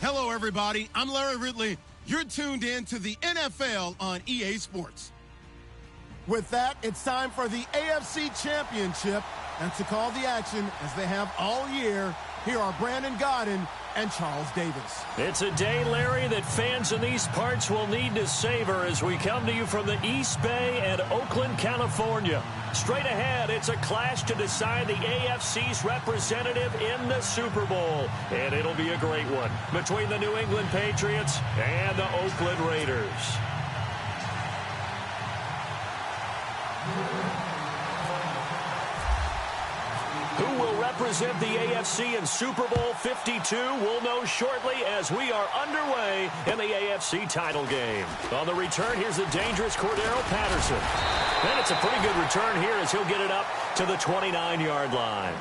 Hello, everybody. I'm Larry Ridley. You're tuned in to the NFL on EA Sports. With that, it's time for the AFC Championship. And to call the action, as they have all year, here are Brandon Gaudin and Charles Davis. It's a day, Larry, that fans in these parts will need to savor as we come to you from the East Bay and Oakland, California. Straight ahead, it's a clash to decide the AFC's representative in the Super Bowl. And it'll be a great one between the New England Patriots and the Oakland Raiders. Who will represent the AFC in Super Bowl 52? We'll know shortly as we are underway in the AFC title game. On the return, here's the dangerous Cordero Patterson. And it's a pretty good return here as he'll get it up to the 29-yard line.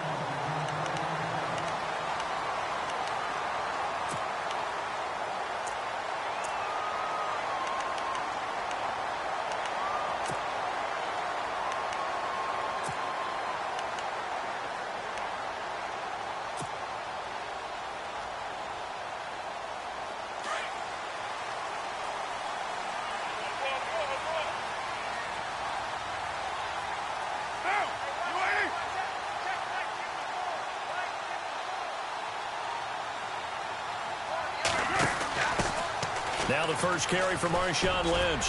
Now the first carry from Marshawn Lynch.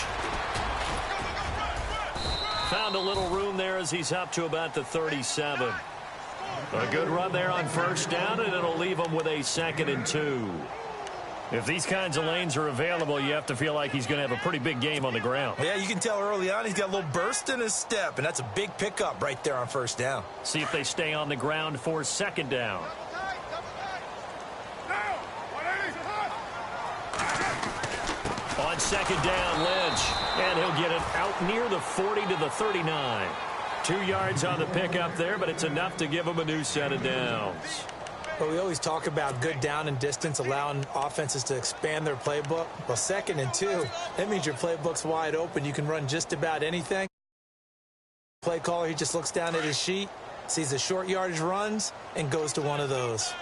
Found a little room there as he's up to about the 37. A good run there on first down, and it'll leave him with a 2nd and 2. If these kinds of lanes are available, you have to feel like he's going to have a pretty big game on the ground. Yeah, you can tell early on he's got a little burst in his step, and that's a big pickup right there on first down. See if they stay on the ground for 2nd down. On 2nd down, Lynch, and he'll get it out near the 40 to the 39. 2 yards on the pickup there, but it's enough to give him a new set of downs. Well, we always talk about good down and distance, allowing offenses to expand their playbook. Well, 2nd and 2, that means your playbook's wide open. You can run just about anything. Play caller, he just looks down at his sheet, sees the short yardage runs, and goes to one of those.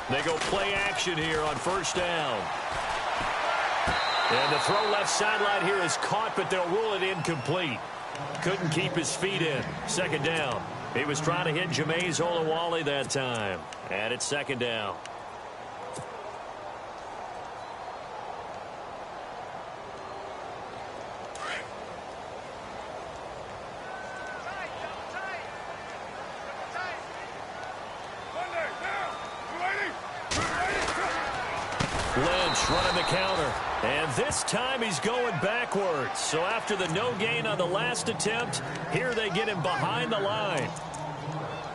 They go play action here on first down. And the throw left sideline here is caught, but they'll rule it incomplete. Couldn't keep his feet in. 2nd down. He was trying to hit Jameis Olawale that time. And it's 2nd down. Lynch running the counter. And this time he's going backwards. So after the no gain on the last attempt, here they get him behind the line.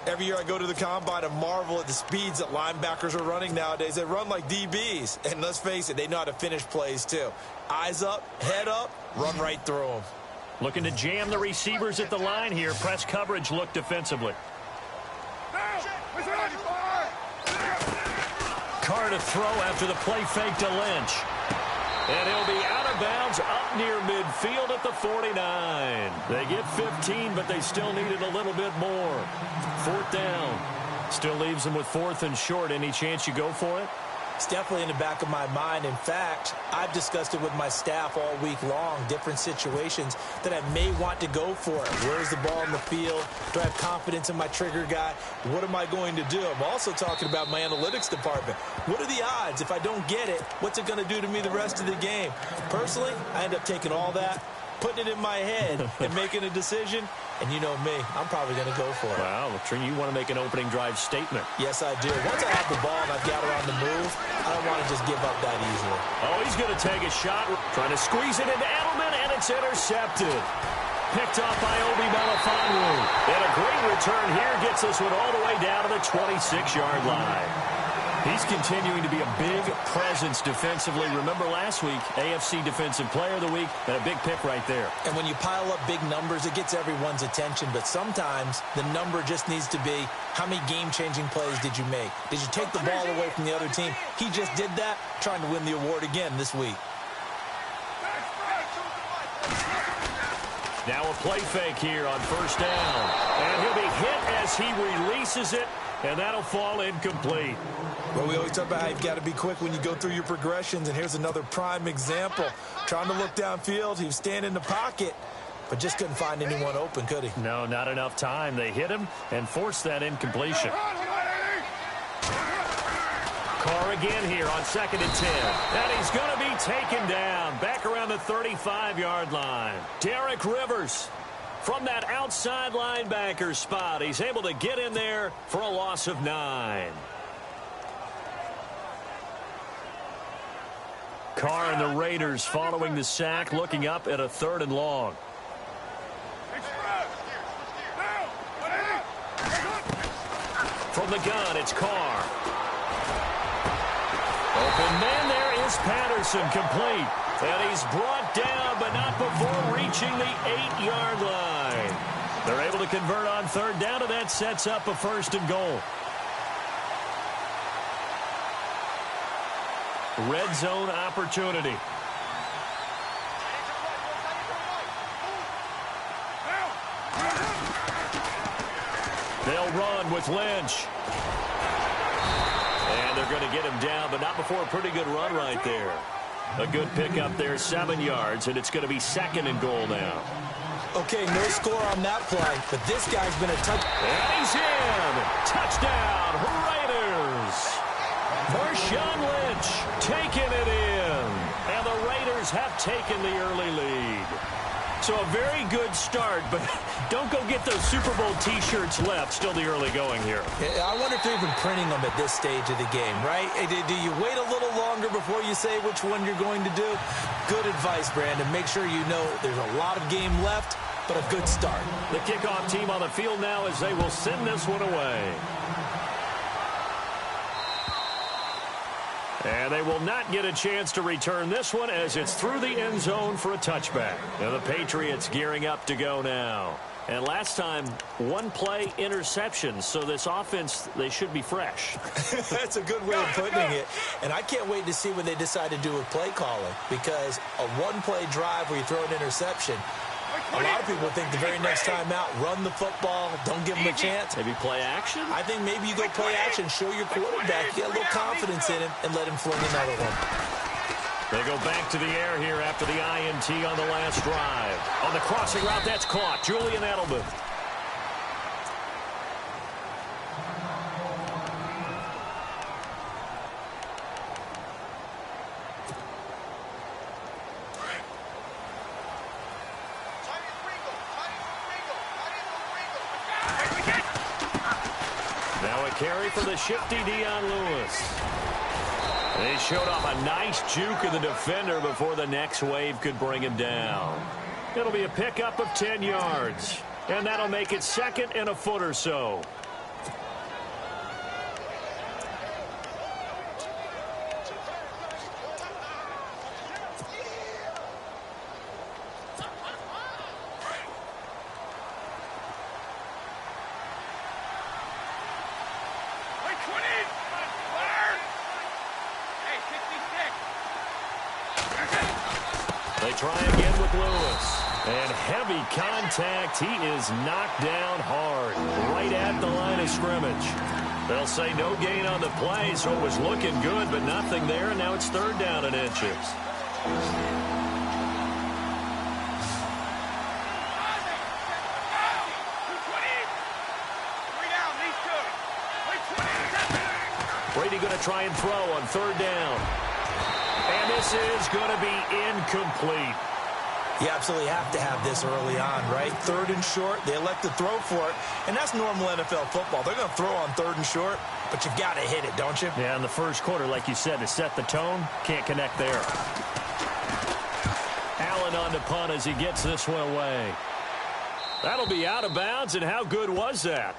Every year I go to the combine and marvel at the speeds that linebackers are running nowadays. They run like DBs. And let's face it, they know how to finish plays too. Eyes up, head up, run right through them. Looking to jam the receivers at the line here. Press coverage look defensively. Carr to throw after the play fake to Lynch. And he'll be out of bounds up near midfield at the 49. They get 15, but they still needed a little bit more. 4th down. Still leaves them with 4th and short. Any chance you go for it? It's definitely in the back of my mind. In fact, I've discussed it with my staff all week long, different situations that I may want to go for it. Where's the ball in the field? Do I have confidence in my trigger guy? What am I going to do? I'm also talking about my analytics department. What are the odds? If I don't get it, what's it going to do to me the rest of the game? Personally, I end up taking all that, putting it in my head, and making a decision. And you know me, I'm probably going to go for it. Wow, Trina, you want to make an opening drive statement. Yes, I do. Once I have the ball and I've got it on the move, I don't want to just give up that easily. Oh, he's going to take a shot, trying to squeeze it into Edelman, and it's intercepted. Picked off by Obi Melifonwu. And a great return here gets this one all the way down to the 26-yard line. He's continuing to be a big presence defensively. Remember last week, AFC Defensive Player of the Week, and a big pick right there. And when you pile up big numbers, it gets everyone's attention. But sometimes the number just needs to be, how many game-changing plays did you make? Did you take the ball away from the other team? He just did that, trying to win the award again this week. Now a play fake here on first down. And he'll be hit as he releases it, and that'll fall incomplete. Well, we always talk about how you've got to be quick when you go through your progressions, and here's another prime example. Trying to look downfield, he was standing in the pocket, but just couldn't find anyone open, could he? No, not enough time. They hit him and forced that incompletion. Carr again here on 2nd and 10. And he's going to be taken down back around the 35-yard line. Derek Rivers from that outside linebacker spot. He's able to get in there for a loss of 9. Carr and the Raiders following the sack, looking up at a 3rd and long. From the gun, it's Carr. Open man there is Patterson, complete. And he's brought down, but not before reaching the 8-yard line. They're able to convert on 3rd down, and that sets up a 1st and goal. Red zone opportunity. They'll run with Lynch. And they're going to get him down, but not before a pretty good run right there. A good pickup there, 7 yards, and it's going to be 2nd and goal now. Okay, no score on that play, but this guy's been a touch. And he's in. Touchdown, Raiders. Marshawn Lynch taking it in. And the Raiders have taken the early lead. So a very good start, but don't go get those Super Bowl T-shirts left. Still the early going here. I wonder if they're even printing them at this stage of the game, right? Do you wait a little longer before you say which one you're going to do? Good advice, Brandon. Make sure you know there's a lot of game left, but a good start. The kickoff team on the field now as they will send this one away. And they will not get a chance to return this one as it's through the end zone for a touchback. Now the Patriots gearing up to go now. And last time, 1 play interception. So this offense, they should be fresh. That's a good way of putting it. And I can't wait to see what they decide to do with play calling. Because a 1-play drive where you throw an interception, a lot of people think the very next time out, run the football, don't give them a chance. Maybe play action? I think maybe you go play action, show your quarterback, get a little confidence in him, and let him fling another one. They go back to the air here after the INT on the last drive. On the crossing route, that's caught. Julian Edelman. Carry for the shifty Dion Lewis. They showed off a nice juke of the defender before the next wave could bring him down. It'll be a pickup of 10 yards. And that'll make it 2nd and a foot or so. Try again with Lewis. And heavy contact. He is knocked down hard right at the line of scrimmage. They'll say no gain on the play, so it was looking good, but nothing there, and now it's 3rd down and inches. Brady going to try and throw on 3rd down. And this is going to be incomplete. You absolutely have to have this early on, right? 3rd and short, they elect to throw for it, and that's normal NFL football. They're going to throw on 3rd and short, but you've got to hit it, don't you? Yeah, in the first quarter, like you said, to set the tone, can't connect there. Allen on the punt as he gets this one away. That'll be out of bounds, and how good was that?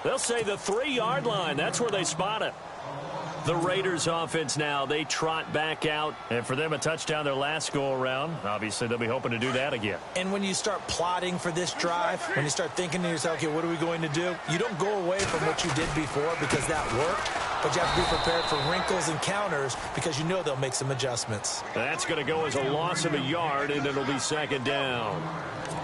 They'll say the 3-yard line. That's where they spot it. The Raiders offense now, they trot back out. And for them, a touchdown their last go-around. Obviously, they'll be hoping to do that again. And when you start plotting for this drive, when you start thinking to yourself, okay, what are we going to do? You don't go away from what you did before because that worked. But you have to be prepared for wrinkles and counters because you know they'll make some adjustments. That's going to go as a loss of a yard, and it'll be 2nd down.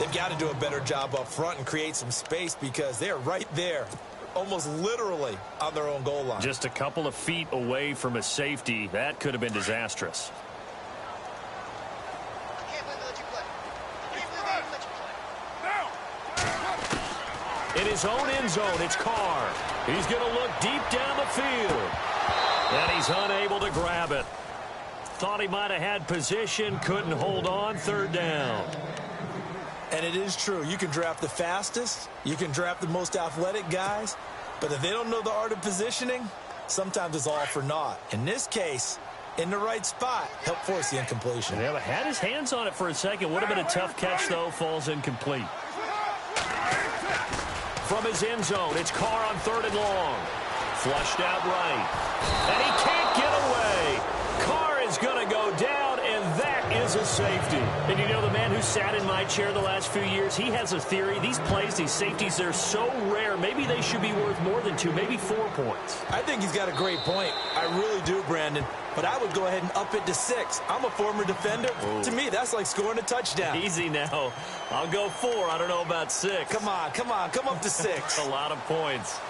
They've got to do a better job up front and create some space because they're right there, almost literally on their own goal line. Just a couple of feet away from a safety. That could have been disastrous. In his own end zone, it's Carr. He's going to look deep down the field. And he's unable to grab it. Thought he might have had position, couldn't hold on, third down. And it is true. You can draft the fastest. You can draft the most athletic guys. But if they don't know the art of positioning, sometimes it's all for naught. In this case, in the right spot, helped force the incompletion. Yeah, but had his hands on it for a second. Would have been a tough catch, though. Falls incomplete. From his end zone, it's Carr on third and long. Flushed out right. And he can't get away. Carr is going to go down, and that is a safety. And you know, the man who sat in my chair the last few years, he has a theory. These plays, these safeties, they're so rare. Maybe they should be worth more than 2, maybe 4 points. I think he's got a great point. I really do, Brandon. But I would go ahead and up it to 6. I'm a former defender. Ooh. To me, that's like scoring a touchdown. Easy now. I'll go 4. I don't know about 6. Come on. Come up to 6. That's a lot of points.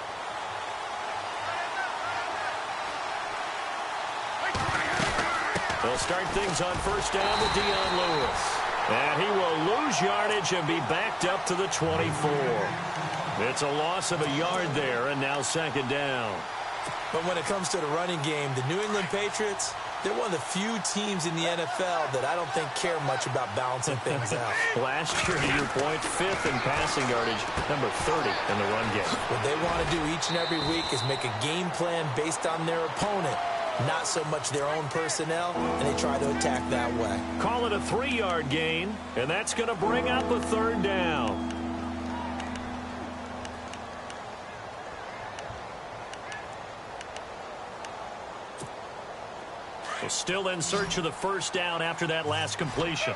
They'll start things on first down with Dion Lewis. And he will lose yardage and be backed up to the 24. It's a loss of a yard there, and now second down. But when it comes to the running game, the New England Patriots, they're one of the few teams in the NFL that I don't think care much about balancing things out. Last year, to your point, 5th in passing yardage, number 30 in the run game. What they want to do each and every week is make a game plan based on their opponent, not so much their own personnel, and they try to attack that way. Call it a 3-yard gain, and that's going to bring up a third down. Well, still in search of the first down after that last completion.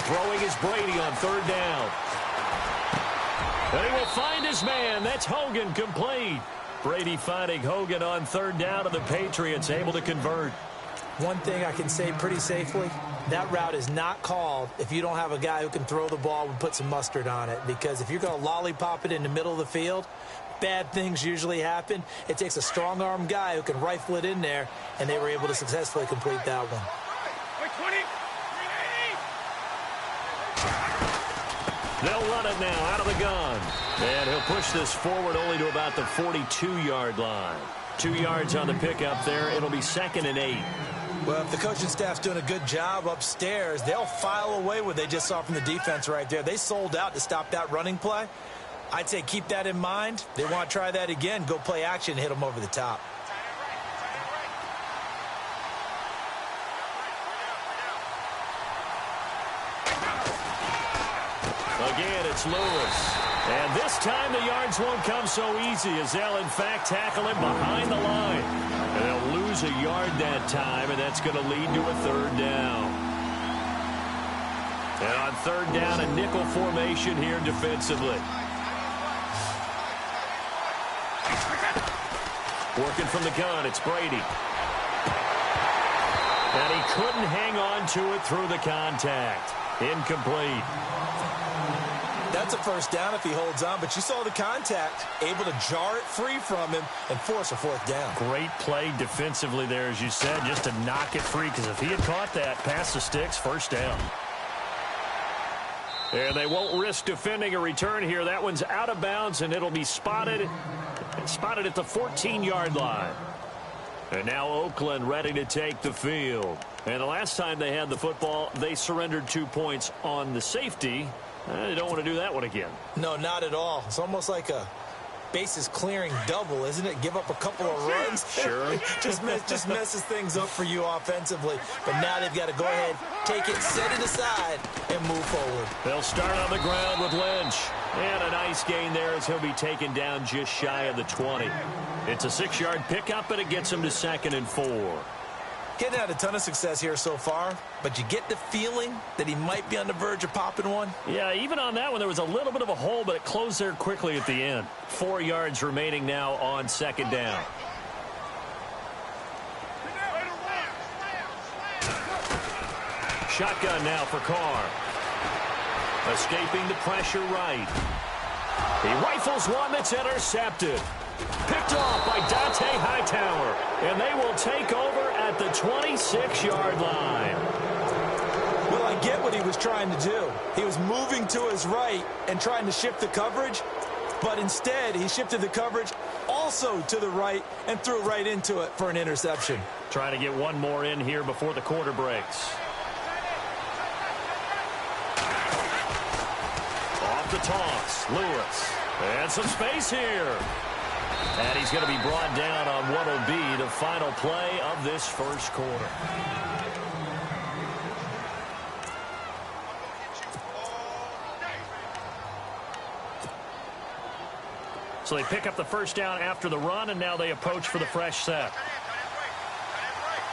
Throwing is Brady on third down. And he will find his man. That's Hogan, complete. Brady finding Hogan on third down, and the Patriots able to convert. One thing I can say pretty safely, that route is not called if you don't have a guy who can throw the ball and put some mustard on it. Because if you're going to lollipop it in the middle of the field, bad things usually happen. It takes a strong-arm guy who can rifle it in there, and they were able to successfully complete that one. They'll run it now out of the gun. And he'll push this forward only to about the 42-yard line. 2 yards on the pickup there. It'll be 2nd and 8. Well, if the coaching staff's doing a good job upstairs, they'll file away what they just saw from the defense right there. They sold out to stop that running play. I'd say keep that in mind. They want to try that again. Go play action, hit them over the top. Again, it's Lewis. And this time the yards won't come so easy as they'll, in fact, tackle him behind the line. And they'll lose a yard that time, and that's going to lead to a third down. And on third down, a nickel formation here defensively. Working from the gun, it's Brady. And he couldn't hang on to it through the contact. Incomplete. That's a first down if he holds on, but you saw the contact, able to jar it free from him and force a fourth down. Great play defensively there, as you said, just to knock it free, because if he had caught that, past the sticks, first down. And they won't risk defending a return here. That one's out of bounds, and it'll be spotted at the 14-yard line. And now Oakland ready to take the field. And the last time they had the football, they surrendered 2 points on the safety. They don't want to do that one again. No, not at all. It's almost like a bases clearing double, isn't it? Give up a couple of runs. Sure. just messes things up for you offensively. But now they've got to go ahead, take it, set it aside, and move forward. They'll start on the ground with Lynch. And a nice gain there as he'll be taken down just shy of the 20. It's a 6-yard pickup, and it gets him to 2nd and 4. Getting had a ton of success here so far, but you get the feeling that he might be on the verge of popping one. Yeah, even on that one, there was a little bit of a hole, but it closed there quickly at the end. 4 yards remaining now on second down. Shotgun now for Carr. Escaping the pressure right. He rifles one that's intercepted. Picked off by Dante Hightower. And they will take over at the 26-yard line. Well, I get what he was trying to do. He was moving to his right and trying to shift the coverage. But instead, he shifted the coverage also to the right and threw right into it for an interception. Trying to get one more in here before the quarter breaks. Off the toss, Lewis. And some space here. And he's going to be brought down on what will be the final play of this first quarter. So they pick up the first down after the run, and now they approach for the fresh set.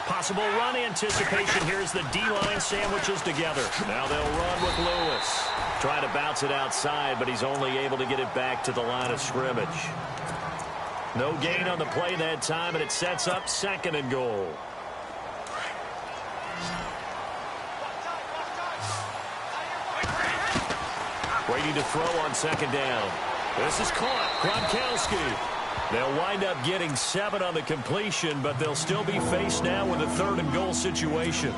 Possible run anticipation. Here's the D-line sandwiches together. Now they'll run with Lewis. Trying to bounce it outside, but he's only able to get it back to the line of scrimmage. No gain on the play that time, and it sets up 2nd and goal. Waiting to throw on 2nd down. This is caught. Gronkowski. They'll wind up getting 7 on the completion, but they'll still be faced now with a 3rd and goal situation.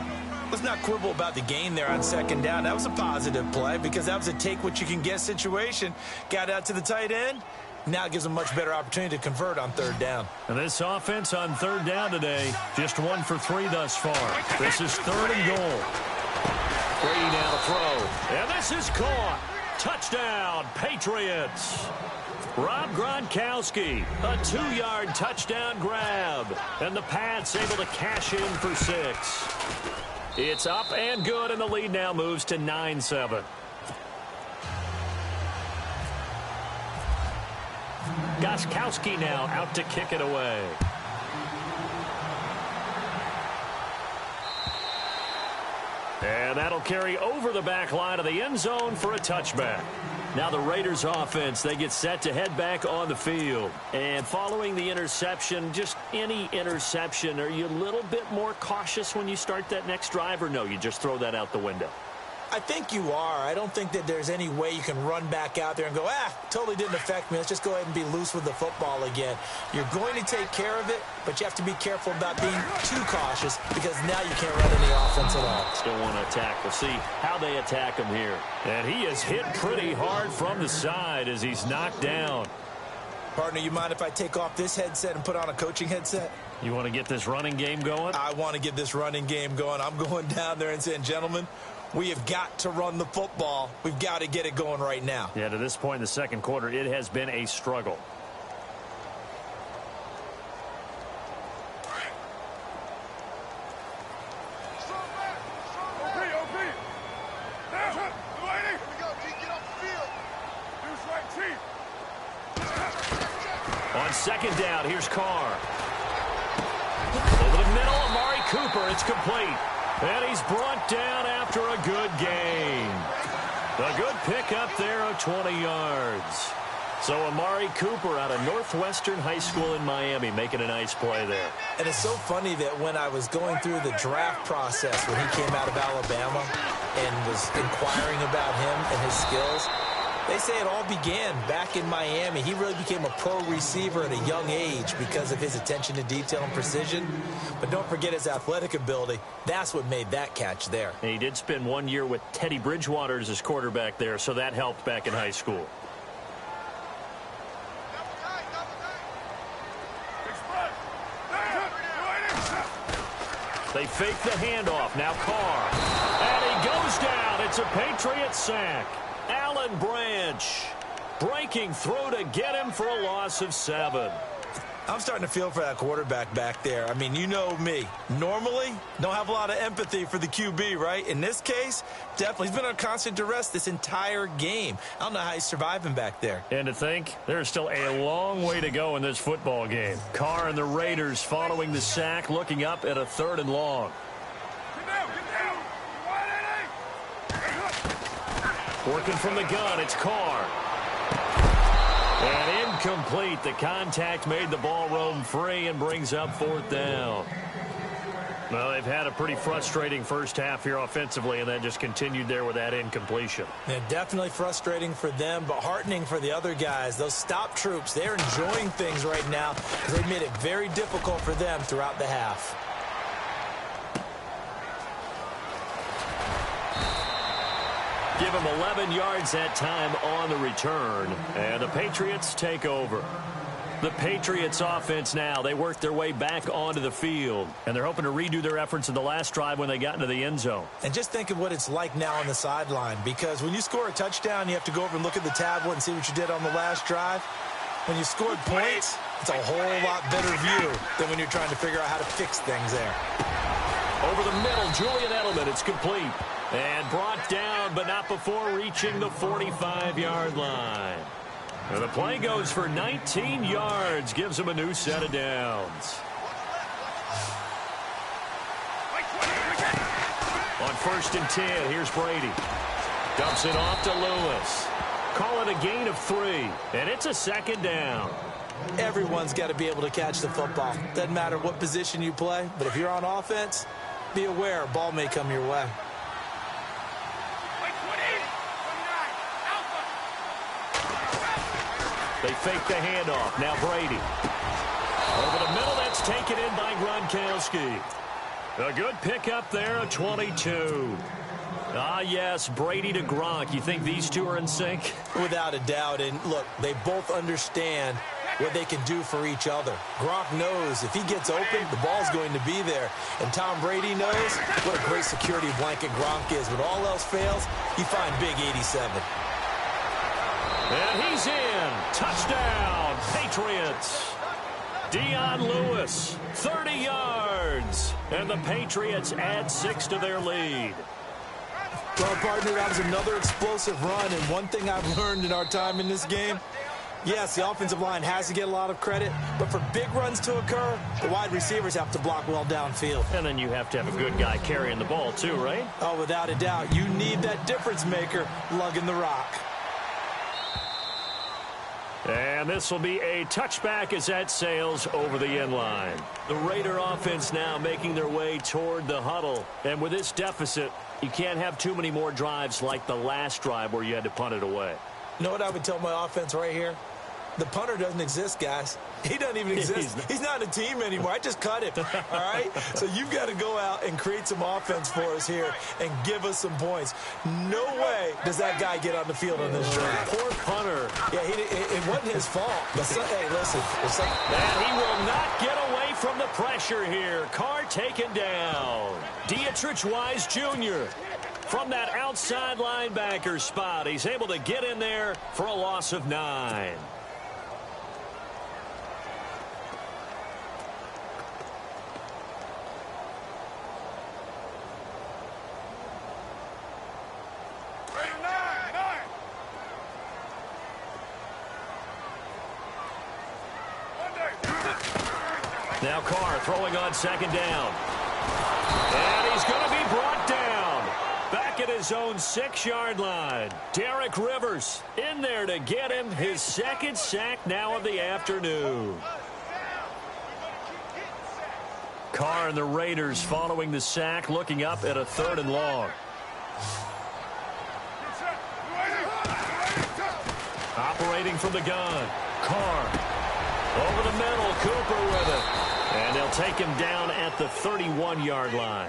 Let's not quibble about the gain there on 2nd down. That was a positive play because that was a take-what-you-can-get situation. Got out to the tight end. Now it gives them a much better opportunity to convert on 3rd down. And this offense on 3rd down today, just 1 for 3 thus far. This is 3rd and goal. Brady now to throw. And this is caught. Touchdown, Patriots. Rob Gronkowski, a 2-yard touchdown grab. And the Pats able to cash in for 6. It's up and good, and the lead now moves to 9-7. Gostkowski now out to kick it away. And that'll carry over the back line of the end zone for a touchback. Now the Raiders offense, they get set to head back on the field. And following the interception, just any interception, are you a little bit more cautious when you start that next drive, or no, you just throw that out the window? I think you are. I don't think that there's any way you can run back out there and go, totally didn't affect me. Let's just go ahead and be loose with the football again. You're going to take care of it, but you have to be careful about being too cautious because now you can't run any offense at all. Still want to attack. We'll see how they attack him here. And he is hit pretty hard from the side as he's knocked down. Partner, you mind if I take off this headset and put on a coaching headset? You want to get this running game going? I want to get this running game going. I'm going down there and saying, gentlemen, we have got to run the football. We've got to get it going right now. Yeah, to this point in the second quarter, it has been a struggle. On 2nd down, here's Carr. Over the middle, Amari Cooper. It's complete. And he's brought down after a good gain. A good pickup there of 20 yards. So Amari Cooper out of Northwestern High School in Miami making a nice play there. And it's so funny that when I was going through the draft process when he came out of Alabama and was inquiring about him and his skills, they say it all began back in Miami. He really became a pro receiver at a young age because of his attention to detail and precision. But don't forget his athletic ability. That's what made that catch there. And he did spend 1 year with Teddy Bridgewater as his quarterback there, so that helped back in high school. They fake the handoff. Now Carr. And he goes down. It's a Patriot sack. Alan Branch breaking through to get him for a loss of 7. I'm starting to feel for that quarterback back there. I mean, you know me. Normally, don't have a lot of empathy for the QB, right? In this case, definitely. He's been on constant duress this entire game. I don't know how he's surviving back there. And to think, there's still a long way to go in this football game. Carr and the Raiders following the sack, looking up at a 3rd and long. Working from the gun, it's Carr. And incomplete. The contact made the ball roam free and brings up 4th down. Well, they've had a pretty frustrating first half here offensively, and then just continued there with that incompletion. Yeah, definitely frustrating for them, but heartening for the other guys. Those stop troops, they're enjoying things right now because they've made it very difficult for them throughout the half. Give them 11 yards that time on the return, and the Patriots take over. The Patriots offense now, they work their way back onto the field, and they're hoping to redo their efforts in the last drive when they got into the end zone. And just think of what it's like now on the sideline, because when you score a touchdown, you have to go over and look at the tablet and see what you did on the last drive. When you scored points, it's a whole lot better view than when you're trying to figure out how to fix things there. Over the middle, Julian Edelman, it's complete. And brought down, but not before reaching the 45-yard line. And the play goes for 19 yards, gives him a new set of downs. On 1st and 10, here's Brady. Dumps it off to Lewis. Call it a gain of 3, and it's a 2nd down. Everyone's got to be able to catch the football. Doesn't matter what position you play, but if you're on offense, be aware a ball may come your way. They fake the handoff. Now Brady. Over the middle, that's taken in by Gronkowski. A good pickup there, a 22. Ah, yes, Brady to Gronk. You think these two are in sync? Without a doubt. And, look, they both understand what they can do for each other. Gronk knows if he gets open, the ball's going to be there. And Tom Brady knows what a great security blanket Gronk is. When all else fails, you find Big 87. And he's in. Touchdown, Patriots. Dion Lewis, 30 yards. And the Patriots add 6 to their lead. Well, partner, that was another explosive run. And one thing I've learned in our time in this game, yes, the offensive line has to get a lot of credit, but for big runs to occur, the wide receivers have to block well downfield. And then you have to have a good guy carrying the ball too, right? Oh, without a doubt. You need that difference maker lugging the rock. And this will be a touchback as that sails over the end line. The Raider offense now making their way toward the huddle. And with this deficit, you can't have too many more drives like the last drive where you had to punt it away. You know what I would tell my offense right here? The punter doesn't exist, guys. He doesn't even exist. He's not a team anymore. I just cut him, all right? So you've got to go out and create some offense for us here and give us some points. No way does that guy get on the field on this drive. Poor punter. Yeah, it wasn't his fault. But hey, listen. And he will not get away from the pressure here. Carr taken down. Dietrich Wise Jr. from that outside linebacker spot. He's able to get in there for a loss of 9. Now Carr throwing on 2nd down. And he's going to be brought down. Back at his own 6-yard line. Derek Rivers in there to get him his 2nd sack now of the afternoon. Carr and the Raiders following the sack, looking up at a 3rd and long. Operating from the gun. Carr. Over the middle, Cooper with it. And they'll take him down at the 31-yard line.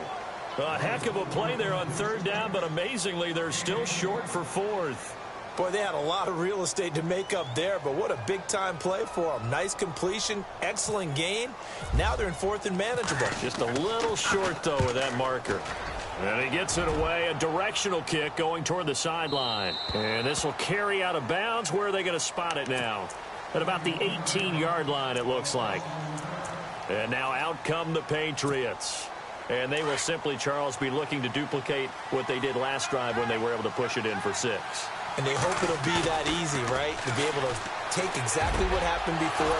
A heck of a play there on 3rd down, but amazingly, they're still short for 4th. Boy, they had a lot of real estate to make up there, but what a big-time play for them. Nice completion, excellent gain. Now they're in 4th and manageable. Just a little short, though, with that marker. And he gets it away, a directional kick going toward the sideline. And this will carry out of bounds. Where are they going to spot it now? At about the 18-yard line, it looks like. And now out come the Patriots. And they will simply, Charles, be looking to duplicate what they did last drive when they were able to push it in for 6. And they hope it'll be that easy, right? To be able to take exactly what happened before,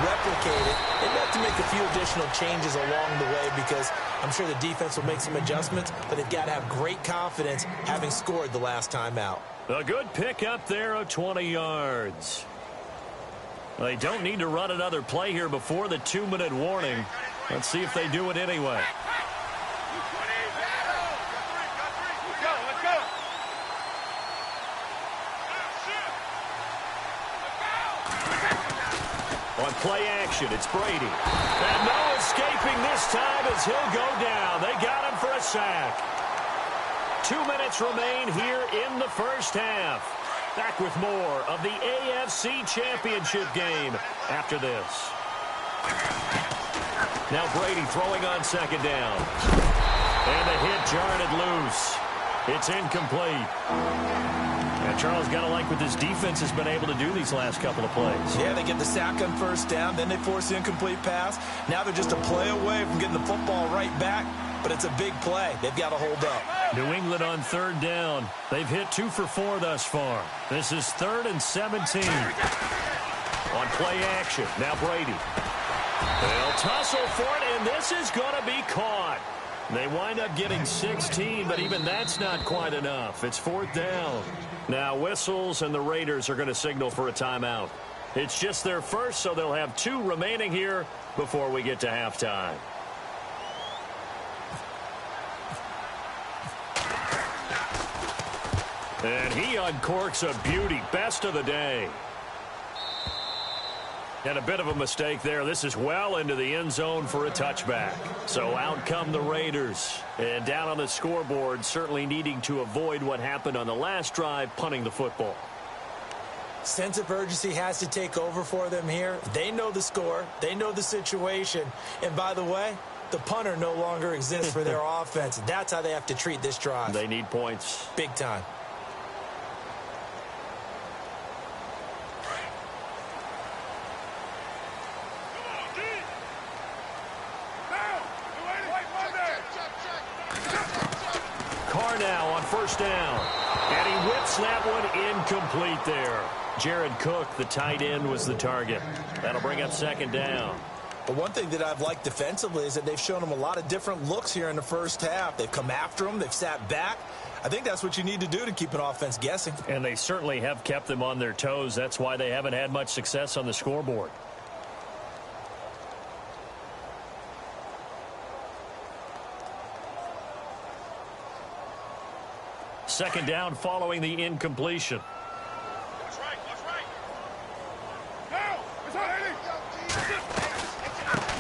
replicate it. They have to make a few additional changes along the way because I'm sure the defense will make some adjustments, but they've got to have great confidence having scored the last time out. A good pick up there of 20 yards. They don't need to run another play here before the 2-minute warning. Let's see if they do it anyway. Play action. It's Brady. And no escaping this time as he'll go down. They got him for a sack. 2 minutes remain here in the first half. Back with more of the AFC Championship game after this. Now Brady throwing on second down. And the hit jarred it loose. It's incomplete. And Charles, got to like what this defense has been able to do these last couple of plays. Yeah, they get the sack on first down, then they force the incomplete pass. Now they're just a play away from getting the football right back, but it's a big play. They've got to hold up. New England on third down. They've hit 2 for 4 thus far. This is 3rd and 17. On play action, now Brady. They'll tussle for it, and this is going to be caught. They wind up getting 16, but even that's not quite enough. It's 4th down. Now whistles, and the Raiders are going to signal for a timeout. It's just their first, so they'll have 2 remaining here before we get to halftime. And he uncorks a beauty. Best of the day. And a bit of a mistake there. This is well into the end zone for a touchback. So out come the Raiders. And down on the scoreboard, certainly needing to avoid what happened on the last drive, punting the football. Sense of urgency has to take over for them here. They know the score. They know the situation. And by the way, the punter no longer exists for their offense. That's how they have to treat this drive. They need points. Big time. Carr now on first down. And he whips that one incomplete there. Jared Cook, the tight end, was the target. That'll bring up second down. But one thing that I've liked defensively is that they've shown them a lot of different looks here in the first half. They've come after them. They've sat back. I think that's what you need to do to keep an offense guessing. And they certainly have kept them on their toes. That's why they haven't had much success on the scoreboard. Second down following the incompletion.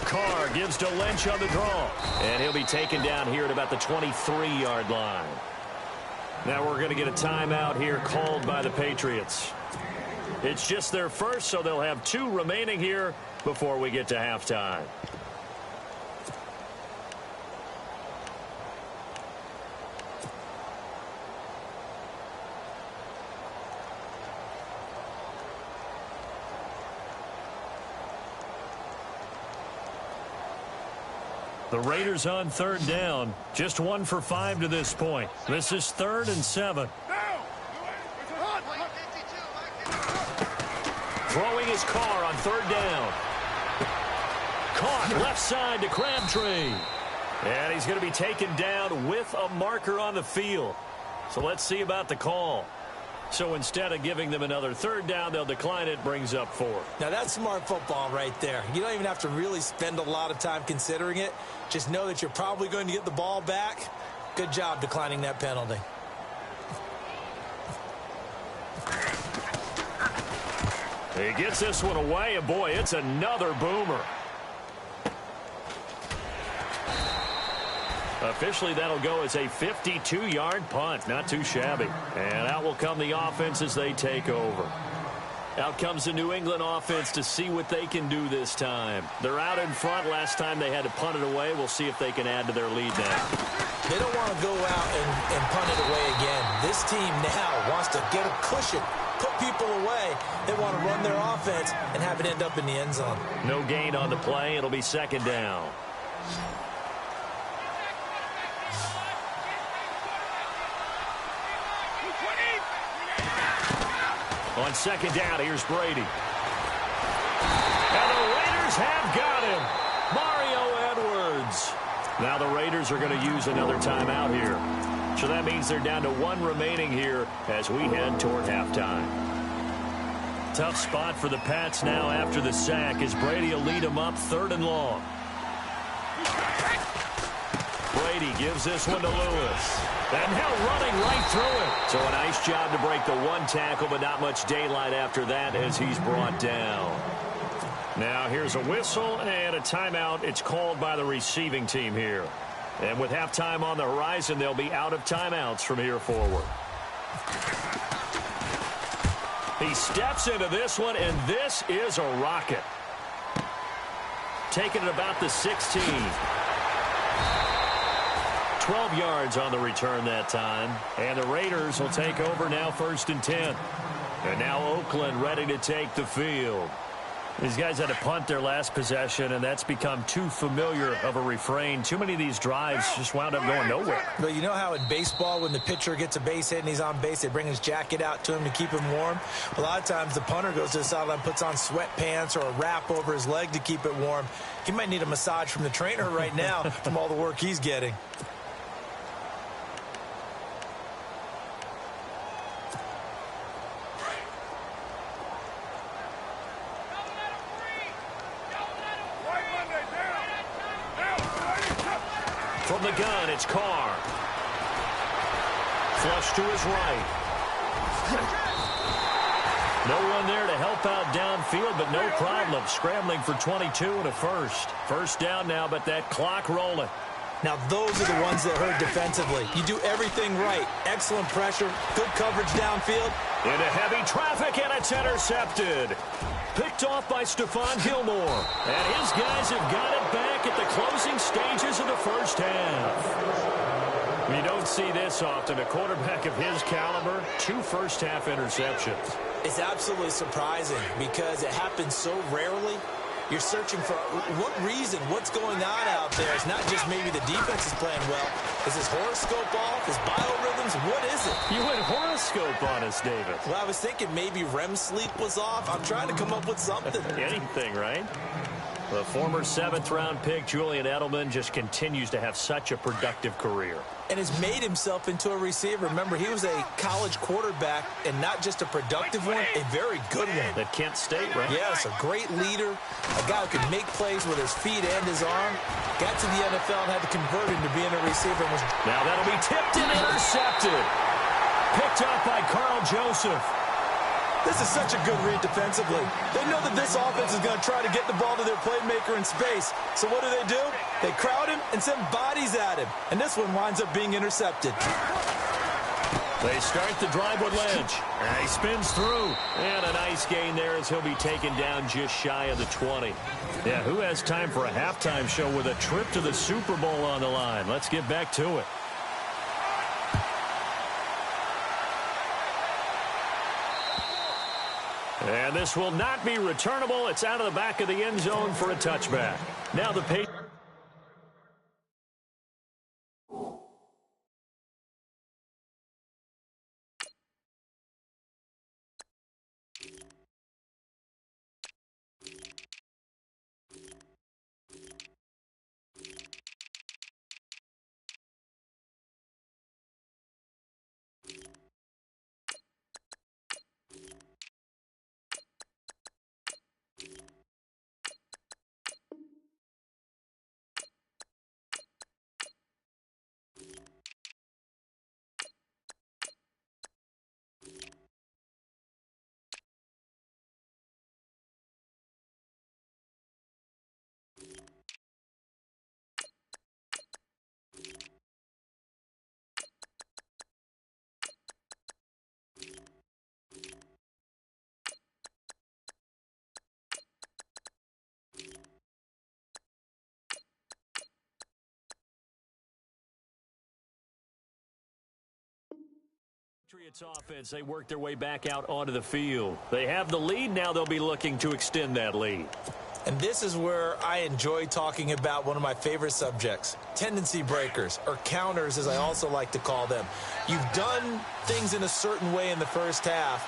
Carr gives to Lynch on the draw. And he'll be taken down here at about the 23-yard line. Now we're going to get a timeout here called by the Patriots. It's just their first, so they'll have 2 remaining here before we get to halftime. The Raiders on third down. Just 1 for 5 to this point. This is 3rd and 7. Throwing his Carr on third down. Caught left side to Crabtree. And he's going to be taken down with a marker on the field. So let's see about the call. So instead of giving them another third down, they'll decline it, brings up 4. Now that's smart football right there. You don't even have to really spend a lot of time considering it. Just know that you're probably going to get the ball back. Good job declining that penalty. He gets this one away, and boy, it's another boomer. Officially, that'll go as a 52-yard punt. Not too shabby. And out will come the offense as they take over. Out comes the New England offense to see what they can do this time. They're out in front. Last time they had to punt it away. We'll see if they can add to their lead now. They don't want to go out and punt it away again. This team now wants to get a cushion, put people away. They want to run their offense and have it end up in the end zone. No gain on the play. It'll be second down. On second down, here's Brady. And the Raiders have got him. Mario Edwards. Now the Raiders are going to use another timeout here. So that means they're down to 1 remaining here as we head toward halftime. Tough spot for the Pats now after the sack as Brady will lead them up 3rd and long. Brady gives this one to Lewis. And now running right through it. So a nice job to break the 1 tackle, but not much daylight after that as he's brought down. Now here's a whistle and a timeout. It's called by the receiving team here. And with halftime on the horizon, they'll be out of timeouts from here forward. He steps into this one, and this is a rocket. Taking it about the 16. 12 yards on the return that time. And the Raiders will take over now 1st and 10. And now Oakland ready to take the field. These guys had to punt their last possession, and that's become too familiar of a refrain. Too many of these drives just wound up going nowhere. But you know how in baseball, when the pitcher gets a base hit and he's on base, they bring his jacket out to him to keep him warm? A lot of times the punter goes to the sideline, puts on sweatpants or a wrap over his leg to keep it warm. He might need a massage from the trainer right now from all the work he's getting. From the gun, it's Carr. Flush to his right. No one there to help out downfield, but no problem. Scrambling for 22 and a first. First down now, but that clock rolling. Now, those are the ones that hurt defensively. You do everything right. Excellent pressure, good coverage downfield. Into heavy traffic, and it's intercepted. Picked off by Stephon Gilmore. And his guys have got it back at the closing stages of the first half. You don't see this often. A quarterback of his caliber, 2 first-half interceptions. It's absolutely surprising because it happens so rarely. You're searching for what reason, what's going on out there. It's not just maybe the defense is playing well. Is his horoscope off? His biorhythms? What is it? You went horoscope on us, David. Well, I was thinking maybe REM sleep was off. I'm trying to come up with something. Anything, right? The former 7th-round pick, Julian Edelman, just continues to have such a productive career. And has made himself into a receiver. Remember, he was a college quarterback, and not just a productive one, a very good one. At Kent State, right? Yes, a great leader, a guy who can make plays with his feet and his arm. Got to the NFL and had to convert into being a receiver. Now that'll be tipped and intercepted. Picked up by Carl Joseph. This is such a good read defensively. They know that this offense is going to try to get the ball to their playmaker in space. So what do? They crowd him and send bodies at him. And this one winds up being intercepted. They start the drive with Lynch. And he spins through. And a nice gain there as he'll be taken down just shy of the 20. Yeah, who has time for a halftime show with a trip to the Super Bowl on the line? Let's get back to it. And this will not be returnable. It's out of the back of the end zone for a touchback. Now the Patriots. Patriots offense, they work their way back out onto the field. They have the lead. Now they'll be looking to extend that lead. And this is where I enjoy talking about one of my favorite subjects, tendency breakers, or counters as I also like to call them. You've done things in a certain way in the first half,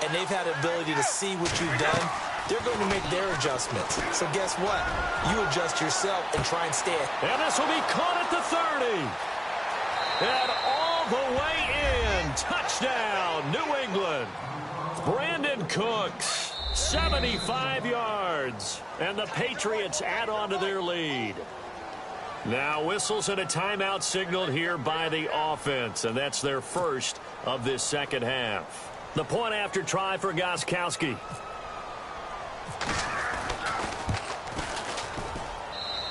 and they've had the ability to see what you've done. They're going to make their adjustments. So guess what? You adjust yourself and try and stay it. And this will be caught at the 30. And all the way in. Touchdown, New England. Brandon Cooks, 75 yards. And the Patriots add on to their lead. Now whistles and a timeout signaled here by the offense. And that's their first of this second half. The point after try for Gostkowski.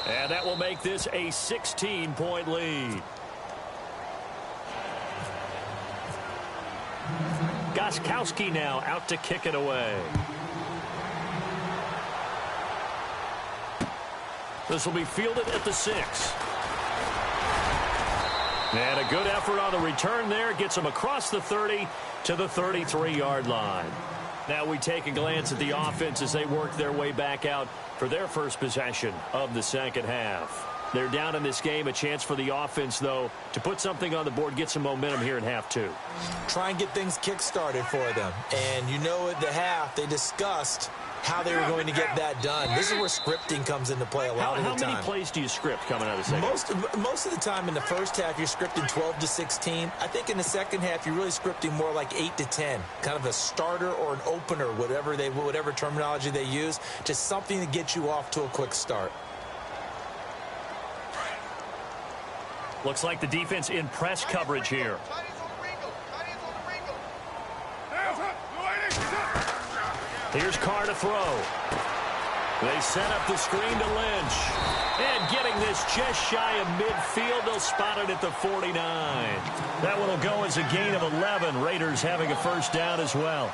And that will make this a 16-point lead. Gostkowski now out to kick it away. This will be fielded at the 6. And a good effort on the return there. Gets him across the 30 to the 33-yard line. Now we take a glance at the offense as they work their way back out for their first possession of the second half. They're down in this game. A chance for the offense, though, to put something on the board, get some momentum here in half 2. Try and get things kick-started for them. And you know at the half, they discussed how they were going to get that done. This is where scripting comes into play a lot of the time. How many plays do you script coming out of the second half? Most of the time in the first half, you're scripting 12 to 16. I think in the second half, you're really scripting more like 8 to 10. Kind of a starter or an opener, whatever terminology they use. Just something to get you off to a quick start. Looks like the defense in press coverage here. Here's Carr to throw. They set up the screen to Lynch. And getting this just shy of midfield, they'll spot it at the 49. That one will go as a gain of 11. Raiders having a first down as well.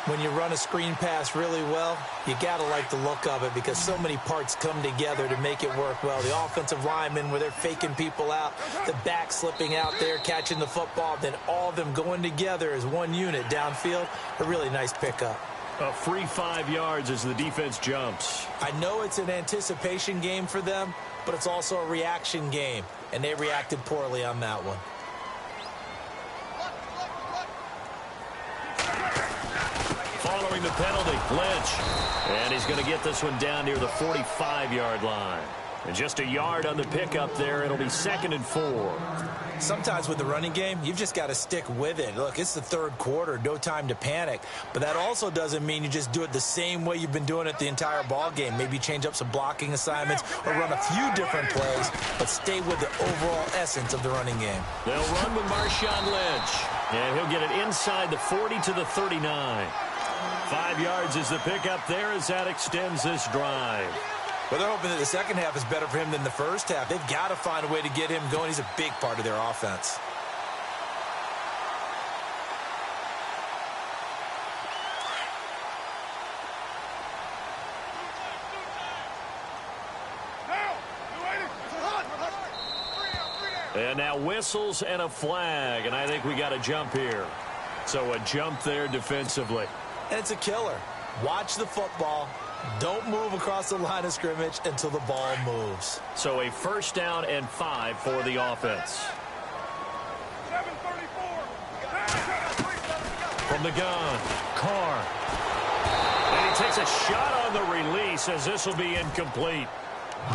When you run a screen pass really well, you got to like the look of it because so many parts come together to make it work well. The offensive linemen, where they're faking people out, the back slipping out there, catching the football, then all of them going together as one unit downfield. A really nice pickup. A free 5 yards as the defense jumps. I know it's an anticipation game for them, but it's also a reaction game, and they reacted poorly on that one. Following the penalty, Lynch. And he's going to get this one down near the 45-yard line. And just a yard on the pickup there. It'll be 2nd and 4. Sometimes with the running game, you've just got to stick with it. Look, it's the third quarter, no time to panic. But that also doesn't mean you just do it the same way you've been doing it the entire ball game. Maybe change up some blocking assignments or run a few different plays, but stay with the overall essence of the running game. They'll run with Marshawn Lynch. And he'll get it inside the 40 to the 39. 5 yards is the pickup there as that extends this drive. Well, they're hoping that the second half is better for him than the first half. They've got to find a way to get him going. He's a big part of their offense. And now whistles and a flag, and I think we got a jump here. So a jump there defensively. And it's a killer. Watch the football. Don't move across the line of scrimmage until the ball moves. So a first down and 5 for the offense. From the gun, Carr. And he takes a shot on the release as this will be incomplete.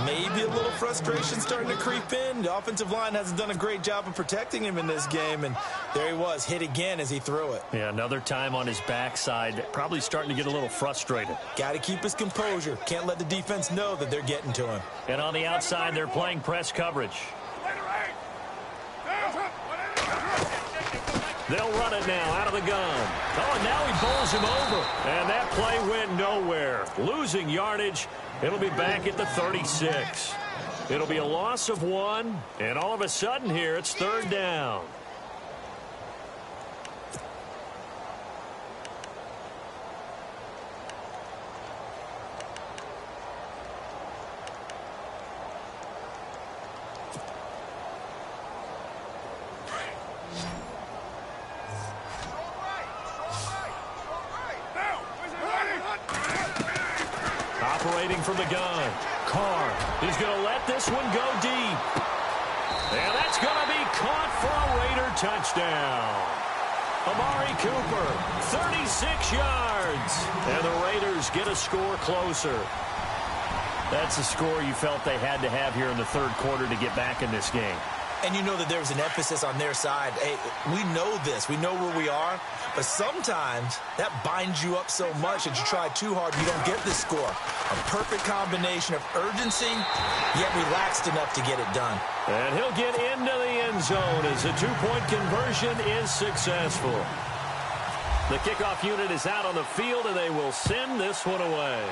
Maybe a little frustration starting to creep in. The offensive line hasn't done a great job of protecting him in this game, and there he was, hit again as he threw it. Yeah, another time on his backside, probably starting to get a little frustrated. Got to keep his composure. Can't let the defense know that they're getting to him. And on the outside, they're playing press coverage. They'll run it now out of the gun. Oh, and now he bowls him over. And that play went nowhere. Losing yardage. It'll be back at the 36. It'll be a loss of 1. And all of a sudden here, it's 3rd down. Operating from the gun. Carr. He's going to let this one go deep. And that's going to be caught for a Raider touchdown. Amari Cooper, 36 yards. And the Raiders get a score closer. That's a score you felt they had to have here in the third quarter to get back in this game. And you know that there's an emphasis on their side. Hey, we know this. We know where we are. But sometimes that binds you up so much that you try too hard, you don't get the score. A perfect combination of urgency, yet relaxed enough to get it done. And he'll get into the end zone as the two-point conversion is successful. The kickoff unit is out on the field, and they will send this one away.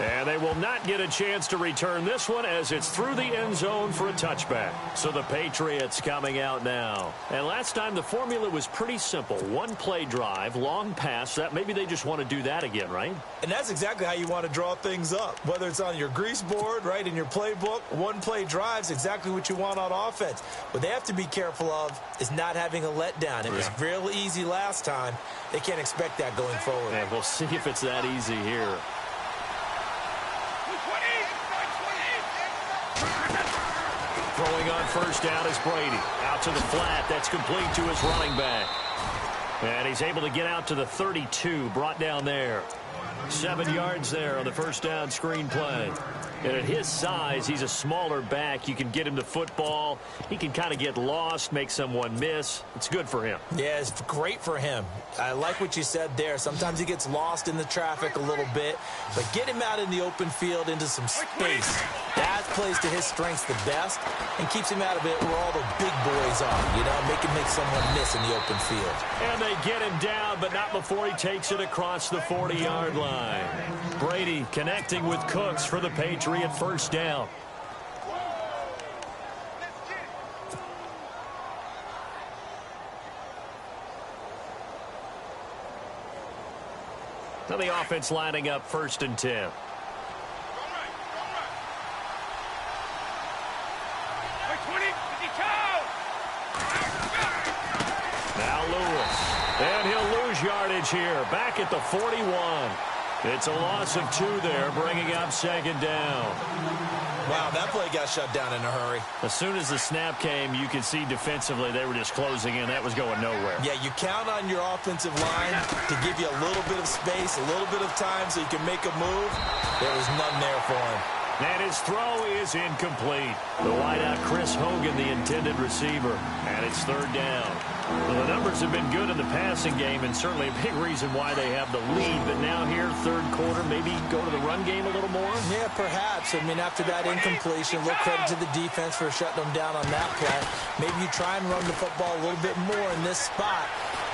And they will not get a chance to return this one as it's through the end zone for a touchback. So the Patriots coming out now. And last time the formula was pretty simple. One play drive, long pass. That maybe they just want to do that again, right? And that's exactly how you want to draw things up. Whether it's on your grease board, right, in your playbook, one play drive is exactly what you want on offense. What they have to be careful of is not having a letdown. It was real easy last time. They can't expect that going forward. And we'll see if it's that easy here. Throwing on first down is Brady. Out to the flat. That's complete to his running back. And he's able to get out to the 32. Brought down there. 7 yards there on the first down screen play. And at his size, he's a smaller back. You can get him the football. He can kind of get lost, make someone miss. It's good for him. Yeah, it's great for him. I like what you said there. Sometimes he gets lost in the traffic a little bit. But get him out in the open field into some space. That plays to his strengths the best and keeps him out of it where all the big boys are. You know, make someone miss in the open field. And they get him down, but not before he takes it across the 40-yard line. Brady connecting with Cooks for the Patriots. At first down. So the offense lining up 1st and 10. Now Lewis. And he'll lose yardage here. Back at the 41. It's a loss of 2 there, bringing up 2nd down. Wow, that play got shut down in a hurry. As soon as the snap came, you could see defensively they were just closing in. That was going nowhere. Yeah, you count on your offensive line to give you a little bit of space, a little bit of time so you can make a move. There was none there for him. And his throw is incomplete. The wideout, Chris Hogan, the intended receiver. And it's 3rd down. Well, the numbers have been good in the passing game, and certainly a big reason why they have the lead. But now here, 3rd quarter, maybe go to the run game a little more? Yeah, perhaps. I mean, after that incompletion, a little credit to the defense for shutting them down on that play. Maybe you try and run the football a little bit more in this spot.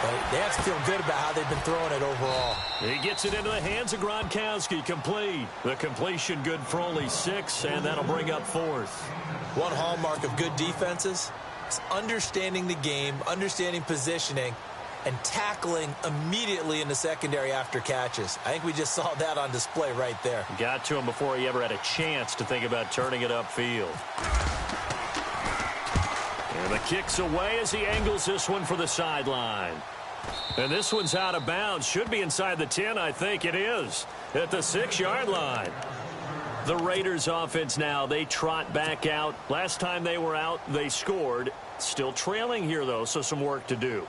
But they have to feel good about how they've been throwing it overall. He gets it into the hands of Gronkowski. Complete. The completion good for only 6, and that'll bring up 4th. One hallmark of good defenses is understanding the game, understanding positioning, and tackling immediately in the secondary after catches. I think we just saw that on display right there. Got to him before he ever had a chance to think about turning it upfield. And the kick's away as he angles this one for the sideline. And this one's out of bounds. Should be inside the 10, I think it is. At the 6-yard line. The Raiders offense now, they trot back out. Last time they were out, they scored. Still trailing here, though, so some work to do.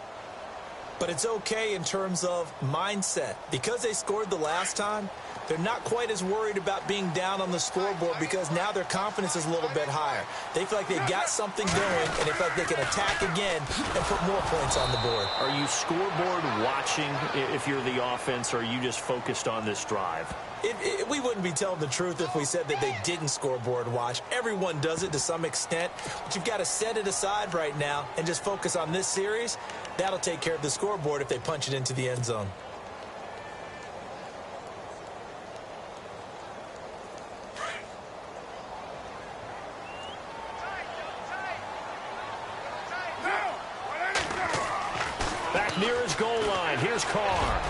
But it's okay in terms of mindset. Because they scored the last time, they're not quite as worried about being down on the scoreboard because now their confidence is a little bit higher. They feel like they've got something going, and they feel like they can attack again and put more points on the board. Are you scoreboard watching if you're the offense, or are you just focused on this drive? We wouldn't be telling the truth if we said that they didn't scoreboard watch. Everyone does it to some extent, but you've got to set it aside right now and just focus on this series. That'll take care of the scoreboard if they punch it into the end zone. Back near his goal line. Here's Carr.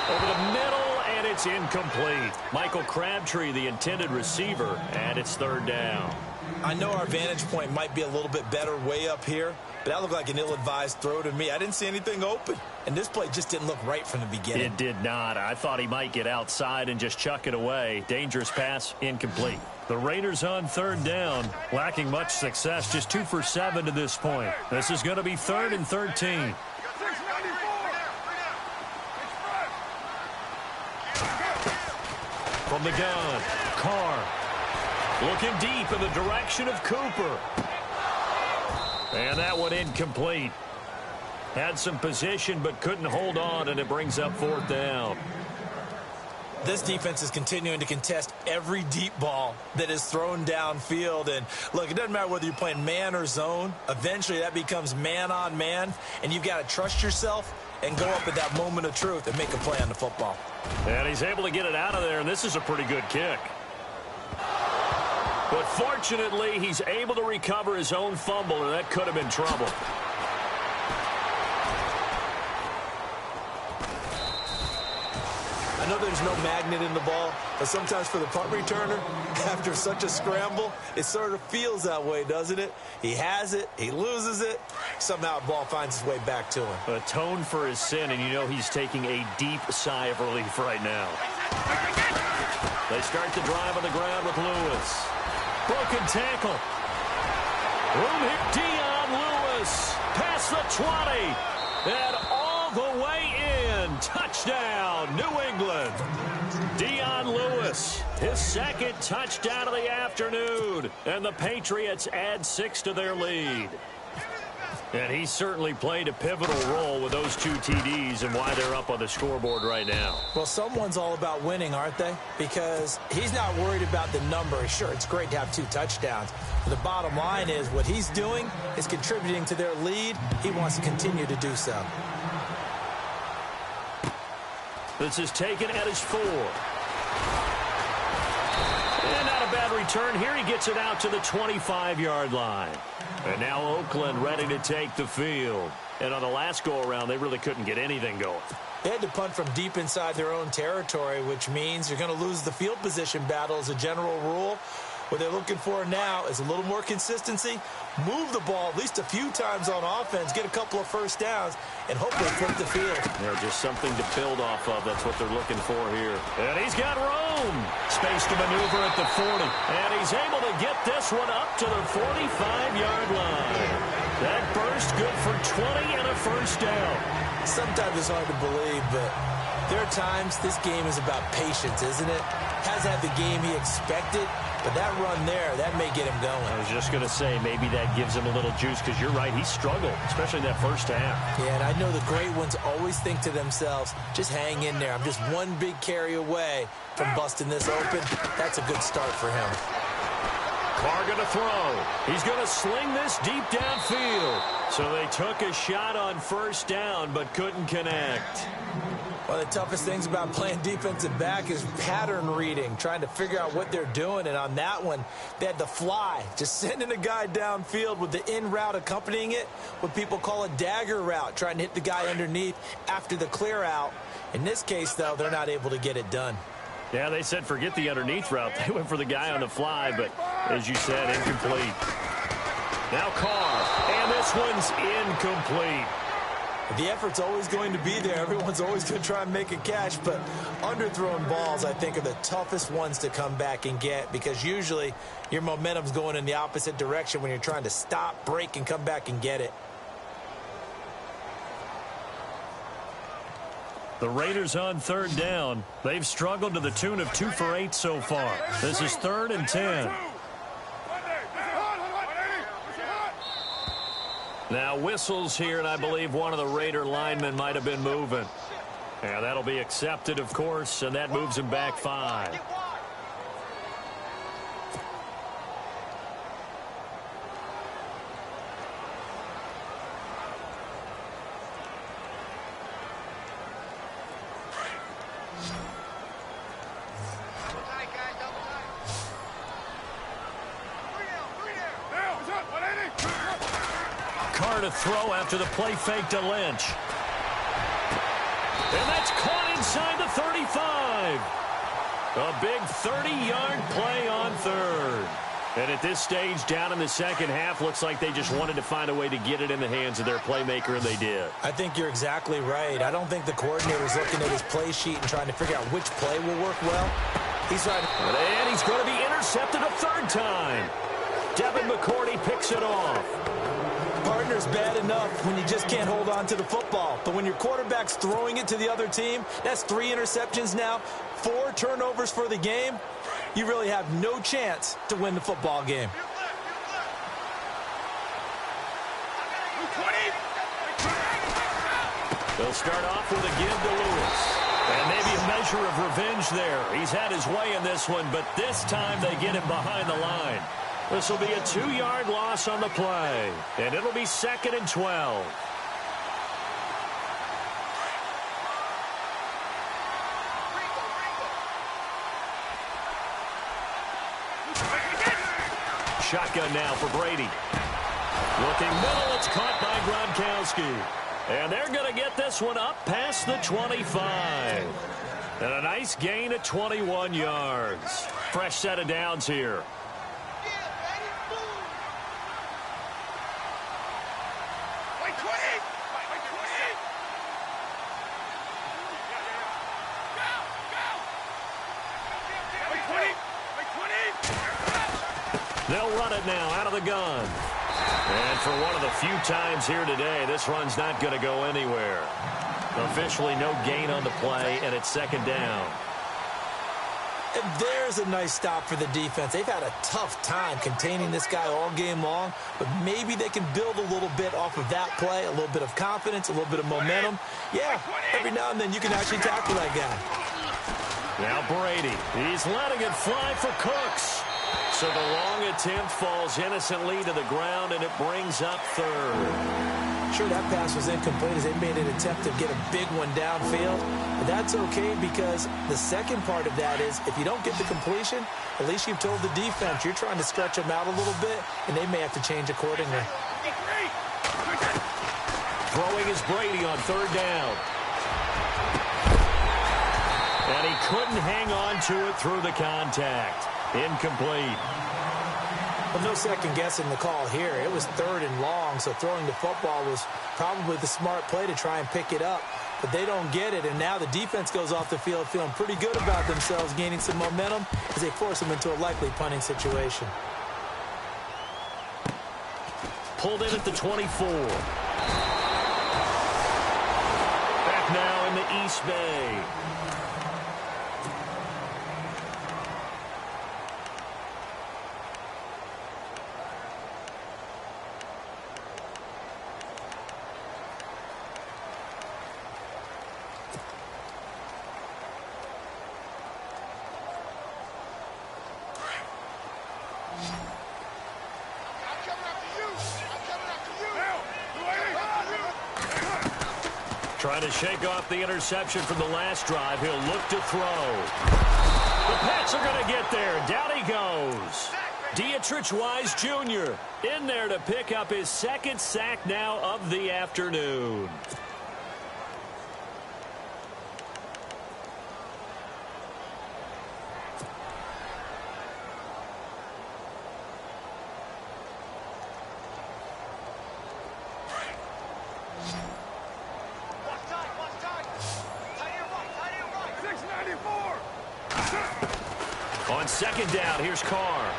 Over the middle, and it's incomplete. Michael Crabtree, the intended receiver, and it's 3rd down. I know our vantage point might be a little bit better way up here, but that looked like an ill-advised throw to me. I didn't see anything open, and this play just didn't look right from the beginning. It did not. I thought he might get outside and just chuck it away. Dangerous pass, incomplete. The Raiders on 3rd down, lacking much success, just 2 for 7 to this point. This is going to be 3rd and 13. From the gun, Carr looking deep in the direction of Cooper. And that one incomplete. Had some position but couldn't hold on, and it brings up 4th down. This defense is continuing to contest every deep ball that is thrown downfield. And, look, it doesn't matter whether you're playing man or zone. Eventually that becomes man on man, and you've got to trust yourself and go up at that moment of truth and make a play on the football. And he's able to get it out of there, and this is a pretty good kick. But fortunately, he's able to recover his own fumble, and that could have been trouble. I know there's no magnet in the ball, but sometimes for the punt returner, after such a scramble, it sort of feels that way, doesn't it? He has it, he loses it, somehow the ball finds its way back to him. Atone for his sin, and you know he's taking a deep sigh of relief right now. They start the drive on the ground with Lewis. Broken tackle. Room here. Dion Lewis past the 20 and all the way in. Touchdown, New England. Dion Lewis, his second touchdown of the afternoon, and the Patriots add 6 to their lead. And he certainly played a pivotal role with those 2 TDs and why they're up on the scoreboard right now. Well, someone's all about winning, aren't they? Because he's not worried about the number. Sure, it's great to have 2 touchdowns. But the bottom line is what he's doing is contributing to their lead. He wants to continue to do so. This is taken at his 4. And not a bad return here. He gets it out to the 25-yard line. And now Oakland ready to take the field. And on the last go-around, they really couldn't get anything going. They had to punt from deep inside their own territory, which means you're going to lose the field position battle as a general rule. What they're looking for now is a little more consistency, move the ball at least a few times on offense, get a couple of first downs, and hopefully flip the field. Yeah, just something to build off of. That's what they're looking for here. And he's got room. Space to maneuver at the 40. And he's able to get this one up to the 45-yard line. That burst good for 20 and a first down. Sometimes it's hard to believe, but there are times this game is about patience, isn't it? Hasn't had the game he expected, but that run there, that may get him going. I was just going to say, maybe that gives him a little juice, because you're right, he struggled, especially in that first half. Yeah, and I know the great ones always think to themselves, just hang in there. I'm just one big carry away from busting this open. That's a good start for him. Carr going to throw. He's going to sling this deep downfield. So they took a shot on first down, but couldn't connect. One of the toughest things about playing defensive back is pattern reading, trying to figure out what they're doing. And on that one, they had to fly, just sending a guy downfield with the in route accompanying it, what people call a dagger route, trying to hit the guy underneath after the clear out. In this case, though, they're not able to get it done. Yeah, they said forget the underneath route. They went for the guy on the fly, but as you said, incomplete. Now Carr, and this one's incomplete. The effort's always going to be there. Everyone's always going to try and make a catch, but underthrown balls, I think, are the toughest ones to come back and get, because usually your momentum's going in the opposite direction when you're trying to stop, break, and come back and get it. The Raiders on third down. They've struggled to the tune of 2 for 8 so far. This is 3rd and 10. Now whistles here, and I believe one of the Raider linemen might have been moving. Yeah, that'll be accepted, of course, and that moves him back 5. Carr to throw after the play fake to Lynch. And that's caught inside the 35. A big 30-yard play on third. And at this stage, down in the second half, looks like they just wanted to find a way to get it in the hands of their playmaker, and they did. I think you're exactly right. I don't think the coordinator's looking at his play sheet and trying to figure out which play will work well. He's trying to... And he's going to be intercepted a 3rd time. Devin McCourty picks it off. Partner's bad enough when you just can't hold on to the football. But when your quarterback's throwing it to the other team, that's 3 interceptions now, 4 turnovers for the game. You really have no chance to win the football game. They'll start off with a give to Lewis. And maybe a measure of revenge there. He's had his way in this one, but this time they get him behind the line. This will be a 2-yard loss on the play, and it'll be 2nd and 12. Shotgun now for Brady. Looking middle, it's caught by Gronkowski. And they're going to get this one up past the 25. And a nice gain of 21 yards. Fresh set of downs here. They'll run it now out of the gun. And for one of the few times here today, this run's not going to go anywhere. Officially no gain on the play, and it's 2nd down. And there's a nice stop for the defense. They've had a tough time containing this guy all game long, but maybe they can build a little bit off of that play, a little bit of confidence, a little bit of momentum. Yeah, every now and then you can actually tackle that guy. Now Brady, he's letting it fly for Cooks. So the long attempt falls innocently to the ground, and it brings up 3rd. Sure, that pass was incomplete as they made an attempt to get a big one downfield. But that's okay because the second part of that is if you don't get the completion, at least you've told the defense you're trying to stretch them out a little bit, and they may have to change accordingly. Throwing is Brady on 3rd down. And he couldn't hang on to it through the contact. Incomplete. Well, no second guessing the call here. It was 3rd and long, so throwing the football was probably the smart play to try and pick it up. But they don't get it, and now the defense goes off the field feeling pretty good about themselves, gaining some momentum as they force them into a likely punting situation. Pulled in at the 24. Back now in the East Bay. Trying to shake off the interception from the last drive. He'll look to throw. The Pats are going to get there. Down he goes. Dietrich Wise Jr. in there to pick up his 2nd sack now of the afternoon. On 2nd down, here's Carr.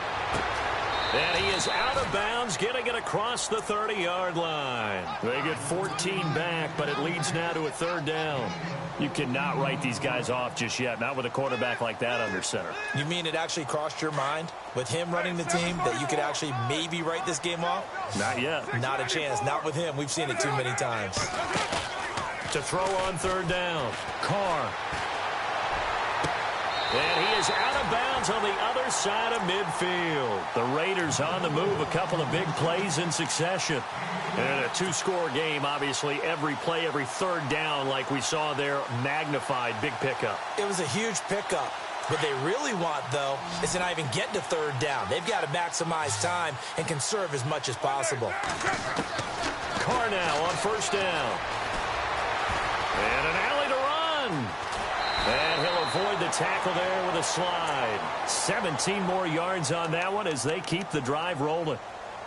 And he is out of bounds, getting it across the 30-yard line. They get 14 back, but it leads now to a 3rd down. You cannot write these guys off just yet, not with a quarterback like that under center. You mean it actually crossed your mind with him running the team that you could actually maybe write this game off? Not yet. Not a chance. Not with him. We've seen it too many times. To throw on 3rd down, Carr. And he is out of bounds on the other side of midfield. The Raiders on the move, a couple of big plays in succession. And a 2-score game, obviously, every play, every 3rd down, like we saw there, magnified, big pickup. It was a huge pickup. What they really want, though, is to not even get to 3rd down. They've got to maximize time and conserve as much as possible. Carr now on 1st down. And an alley to run. And he'll avoid the tackle there with a slide. 17 more yards on that one as they keep the drive rolling.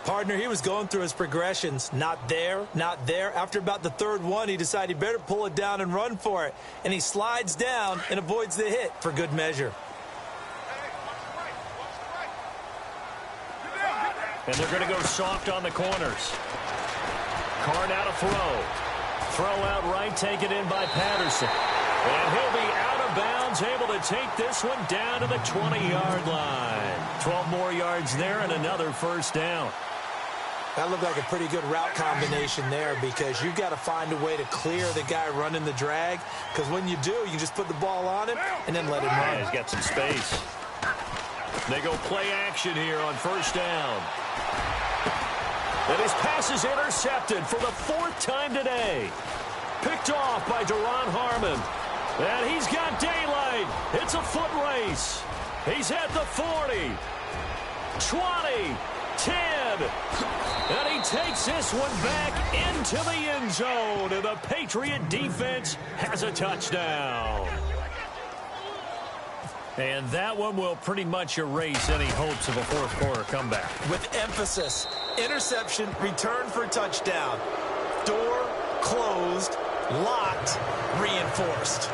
Partner, he was going through his progressions. Not there, not there. After about the 3rd one, he decided he better pull it down and run for it. And he slides down and avoids the hit for good measure. And they're going to go soft on the corners. Carr now to throw. Throw out right, taken in by Patterson. And he'll be out of bounds, able to take this one down to the 20-yard line. 12 more yards there and another 1st down. That looked like a pretty good route combination there because you've got to find a way to clear the guy running the drag, because when you do, you can just put the ball on him and then let him run. Yeah, he's got some space. They go play action here on first down. And his pass is intercepted for the 4th time today. Picked off by Duron Harmon. And he's got daylight. It's a foot race. He's at the 40, 20, 10. And he takes this one back into the end zone. And the Patriot defense has a touchdown. And that one will pretty much erase any hopes of a fourth quarter comeback. With emphasis, interception, return for touchdown. Door closed, locked, reinforced.